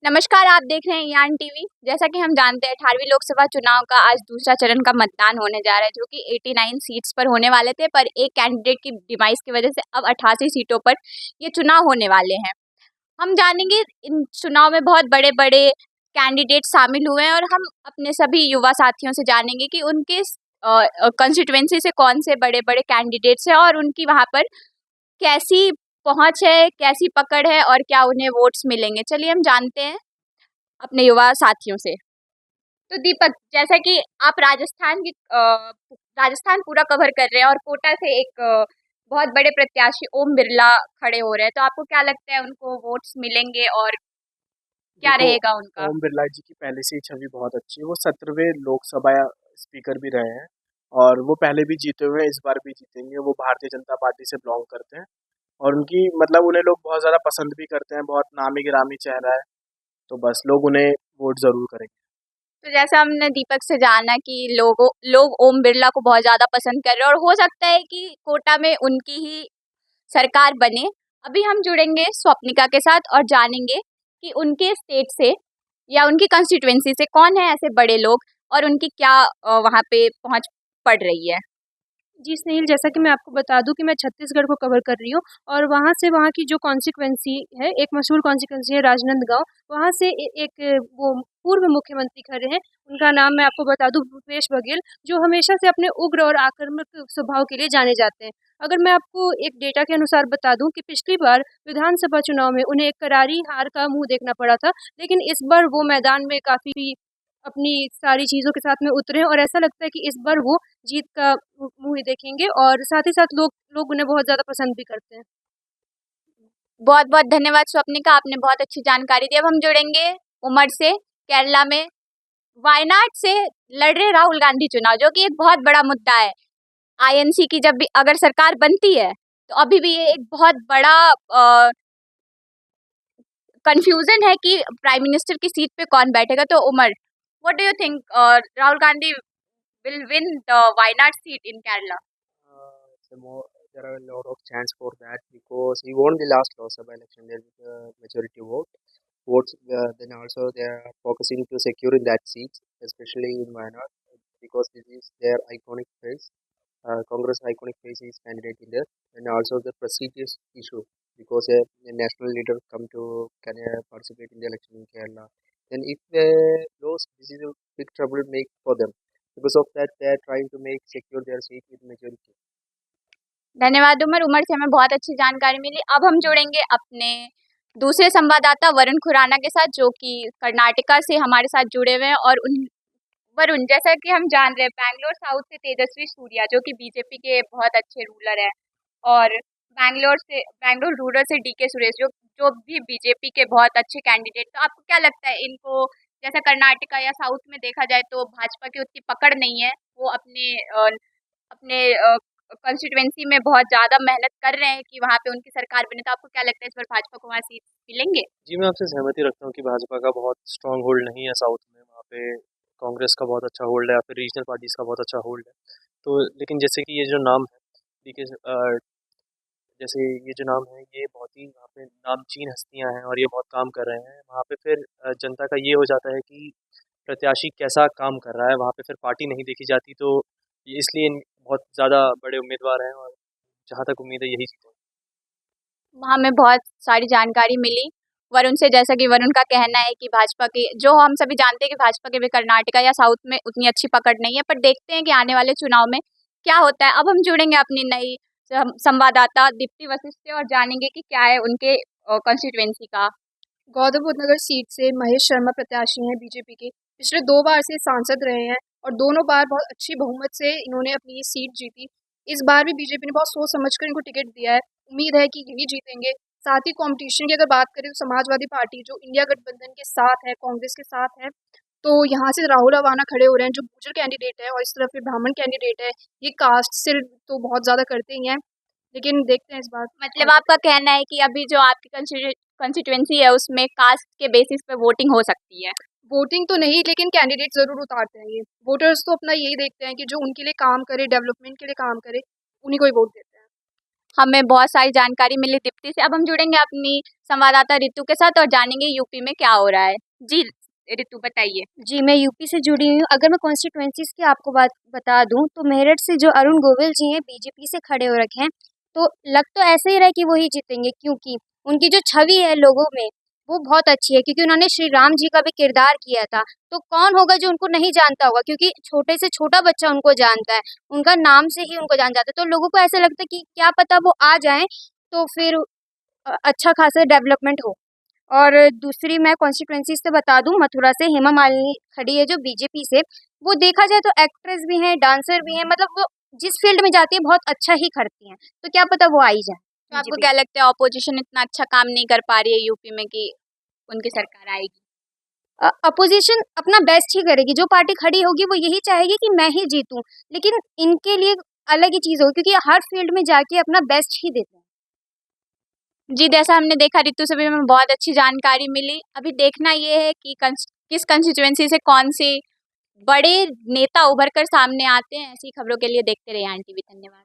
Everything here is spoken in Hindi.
नमस्कार, आप देख रहे हैं यान टीवी। जैसा कि हम जानते हैं 18वीं लोकसभा चुनाव का आज दूसरा चरण का मतदान होने जा रहा है, जो कि 89 सीट्स पर होने वाले थे, पर एक कैंडिडेट की डिमाइस की वजह से अब 88 सीटों पर ये चुनाव होने वाले हैं। हम जानेंगे इन चुनाव में बहुत बड़े-बड़े कैंडिडेट शामिल हुए हैं और हम अपने सभी युवा साथियों से जानेंगे कि उनके कंस्टिट्यूएंसी से कौन से बड़े-बड़े कैंडिडेट्स हैं और उनकी वहाँ पर कैसी पहुँच है, कैसी पकड़ है और क्या उन्हें वोट्स मिलेंगे। चलिए हम जानते हैं अपने युवा साथियों से। तो दीपक, जैसा कि आप राजस्थान पूरा कवर कर रहे हैं और कोटा से एक बहुत बड़े प्रत्याशी ओम बिरला खड़े हो रहे हैं, तो आपको क्या लगता है उनको वोट्स मिलेंगे और क्या देखो, रहेगा उनका? ओम बिरला जी की पहले से ही छवि बहुत अच्छी है। वो 17वें लोकसभा स्पीकर भी रहे हैं और वो पहले भी जीते हुए हैं, इस बार भी जीतेंगे। वो भारतीय जनता पार्टी से बिलोंग करते हैं और उनकी मतलब उन्हें लोग बहुत ज़्यादा पसंद भी करते हैं। बहुत नामी गिरामी चेहरा है, तो बस लोग उन्हें वोट ज़रूर करेंगे। तो जैसा हमने दीपक से जाना कि लोग ओम बिरला को बहुत ज़्यादा पसंद कर रहे हैं और हो सकता है कि कोटा में उनकी ही सरकार बने। अभी हम जुड़ेंगे स्वप्निका के साथ और जानेंगे कि उनके स्टेट से या उनकी कंस्टिट्यूएंसी से कौन है ऐसे बड़े लोग और उनकी क्या वहाँ पे पहुँच पड़ रही है। जी स्नेहिल, जैसा कि मैं आपको बता दूं कि मैं छत्तीसगढ़ को कवर कर रही हूँ और वहाँ से वहाँ की जो कॉन्सिक्वेंसी है, एक मशहूर कॉन्सिक्वेंसी है राजनांदगांव। वहाँ से एक वो पूर्व मुख्यमंत्री खड़े हैं। उनका नाम मैं आपको बता दूं, भूपेश बघेल, जो हमेशा से अपने उग्र और आक्रामक स्वभाव के लिए जाने जाते हैं। अगर मैं आपको एक डेटा के अनुसार बता दूं कि पिछली बार विधानसभा चुनाव में उन्हें एक करारी हार का मुंह देखना पड़ा था, लेकिन इस बार वो मैदान में काफ़ी अपनी सारी चीज़ों के साथ में उतरे हैं और ऐसा लगता है कि इस बार वो जीत का मुँह ही देखेंगे और साथ ही साथ लोग लोग उन्हें बहुत ज़्यादा पसंद भी करते हैं। बहुत बहुत धन्यवाद स्वप्निका, आपने बहुत अच्छी जानकारी दी। अब हम जुड़ेंगे उमर से। केरला में वायनाड से लड़ रहे राहुल गांधी चुनाव, जो कि एक बहुत बड़ा मुद्दा है। आईएनसी की जब भी अगर सरकार बनती है तो अभी भी ये एक बहुत बड़ा कंफ्यूजन है कि प्राइम मिनिस्टर की सीट पे कौन बैठेगा। तो Umar, what do you think, Rahul Gandhi will win the Wayanad seat in Kerala? So there are a lot of chance for that because he won the last Lok Sabha election there with a majority votes. Then also they are focusing to secure in that seat, especially in Wayanad, because this is their iconic place. Congress iconic face is candidate in there, and also the prestigious issue because a national leader come to can participate in the election in Kerala. Then if they lose, this is a big trouble make for them. Because of that, they are trying to make secure their seat with majority. धन्यवाद उमर। उमर से हमें बहुत अच्छी जानकारी मिली। अब हम जुड़ेंगे अपने दूसरे संवाददाता वरुण खुराना के साथ, जो कि कर्नाटका से हमारे साथ जुड़े हुए हैं। और उन वरुण, जैसा कि हम जान रहे हैं, बैंगलोर साउथ से तेजस्वी सूर्या, जो कि बीजेपी के बहुत अच्छे रूलर हैं, और बैंगलोर रूरल से डीके सुरेश, जो जो भी बीजेपी के बहुत अच्छे कैंडिडेट। तो आपको क्या लगता है इनको, जैसा कर्नाटका या साउथ में देखा जाए तो भाजपा की उतनी पकड़ नहीं है, वो अपने कंस्टिट्यूएंसी में बहुत ज़्यादा मेहनत कर रहे हैं कि वहाँ पे उनकी सरकार बने, तो आपको क्या लगता है इस बार भाजपा को वहाँ सीट मिलेंगे? जी, मैं आपसे सहमति रखता हूँ कि भाजपा का बहुत स्ट्रांग होल्ड नहीं है साउथ में। वहाँ पे कांग्रेस का बहुत अच्छा होल्ड है या फिर रीजनल पार्टीज का बहुत अच्छा होल्ड है। तो लेकिन जैसे कि ये जो नाम है, डीके जैसे ये जो नाम है, ये बहुत ही वहाँ पे नामचीन हस्तियाँ हैं और ये बहुत काम कर रहे हैं। वहाँ पे फिर जनता का ये हो जाता है कि प्रत्याशी कैसा काम कर रहा है, वहाँ पे फिर पार्टी नहीं देखी जाती। तो ये इसलिए बहुत ज़्यादा बड़े उम्मीदवार हैं और जहाँ तक उम्मीद है यही जीतेंगे। हमें बहुत सारी जानकारी मिली वरुण से। जैसा कि वरुण का कहना है कि भाजपा की, जो हम सभी जानते हैं कि भाजपा के भी कर्नाटका या साउथ में उतनी अच्छी पकड़ नहीं है, पर देखते हैं कि आने वाले चुनाव में क्या होता है। अब हम जुड़ेंगे अपनी नई संवाददाता दीप्ति वशिष्ठ से और जानेंगे कि क्या है उनके कंस्टिट्यूएंसी का। गौतमबुद्ध नगर सीट से महेश शर्मा प्रत्याशी हैं बीजेपी के। पिछले 2 बार से सांसद रहे हैं और दोनों बार बहुत अच्छी बहुमत से इन्होंने अपनी ये सीट जीती। इस बार भी बीजेपी ने बहुत सोच समझकर इनको टिकट दिया है। उम्मीद है कि यही जीतेंगे। साथ ही कॉम्पिटिशन की अगर बात करें तो समाजवादी पार्टी जो इंडिया गठबंधन के साथ है, कांग्रेस के साथ है, तो यहाँ से राहुल अवाना खड़े हो रहे हैं, जो गुर्जर कैंडिडेट है, और इस तरफ फिर ब्राह्मण कैंडिडेट है। ये कास्ट से तो बहुत ज़्यादा करते ही हैं, लेकिन देखते हैं इस बार। मतलब आपका कहना है कि अभी जो आपकी कंस्टिट्यूएंसी है उसमें कास्ट के बेसिस पे वोटिंग हो सकती है? वोटिंग तो नहीं, लेकिन कैंडिडेट ज़रूर उतारते हैं ये। वोटर्स तो अपना यही देखते हैं कि जो उनके लिए काम करे, डेवलपमेंट के लिए काम करे, उन्हीं को ही वोट देते हैं। हमें बहुत सारी जानकारी मिली दीप्ति से। अब हम जुड़ेंगे अपनी संवाददाता रितु के साथ और जानेंगे यूपी में क्या हो रहा है। जी रितु बताइए। जी, मैं यूपी से जुड़ी हुई हूँ। अगर मैं कॉन्स्टिट्यूएंसीज़ की आपको बात बता दूँ, तो मेरठ से जो अरुण गोविल जी हैं, बीजेपी से खड़े हो रखे हैं, तो लग तो ऐसे ही रहा है कि वो ही जीतेंगे, क्योंकि उनकी जो छवि है लोगों में, वो बहुत अच्छी है, क्योंकि उन्होंने श्री राम जी का भी किरदार किया था। तो कौन होगा जो उनको नहीं जानता होगा, क्योंकि छोटे से छोटा बच्चा उनको जानता है, उनका नाम से ही उनको जान जाता है। तो लोगों को ऐसा लगता है कि क्या पता वो आ जाएँ, तो फिर अच्छा खासा डेवलपमेंट हो। और दूसरी मैं कॉन्स्टिट्यूएंसी से बता दूं, मथुरा से हेमा मालिनी खड़ी है जो बीजेपी से। वो देखा जाए तो एक्ट्रेस भी हैं, डांसर भी हैं, मतलब वो जिस फील्ड में जाती है बहुत अच्छा ही करती हैं, तो क्या पता वो आ ही जाए तो आपको बीजेपी क्या लगता है ऑपोजिशन इतना अच्छा काम नहीं कर पा रही है यूपी में कि उनकी सरकार आएगी? अपोजिशन अपना बेस्ट ही करेगी। जो पार्टी खड़ी होगी वो यही चाहेगी कि मैं ही जीतूं, लेकिन इनके लिए अलग ही चीज़ होगी, क्योंकि हर फील्ड में जाके अपना बेस्ट ही देते हैं। जी, जैसा हमने देखा रितु से भी हमें बहुत अच्छी जानकारी मिली। अभी देखना ये है कि किस कंस्टिट्यूएंसी से कौन से बड़े नेता उभर कर सामने आते हैं। ऐसी खबरों के लिए देखते रहिए आन टीवी। धन्यवाद।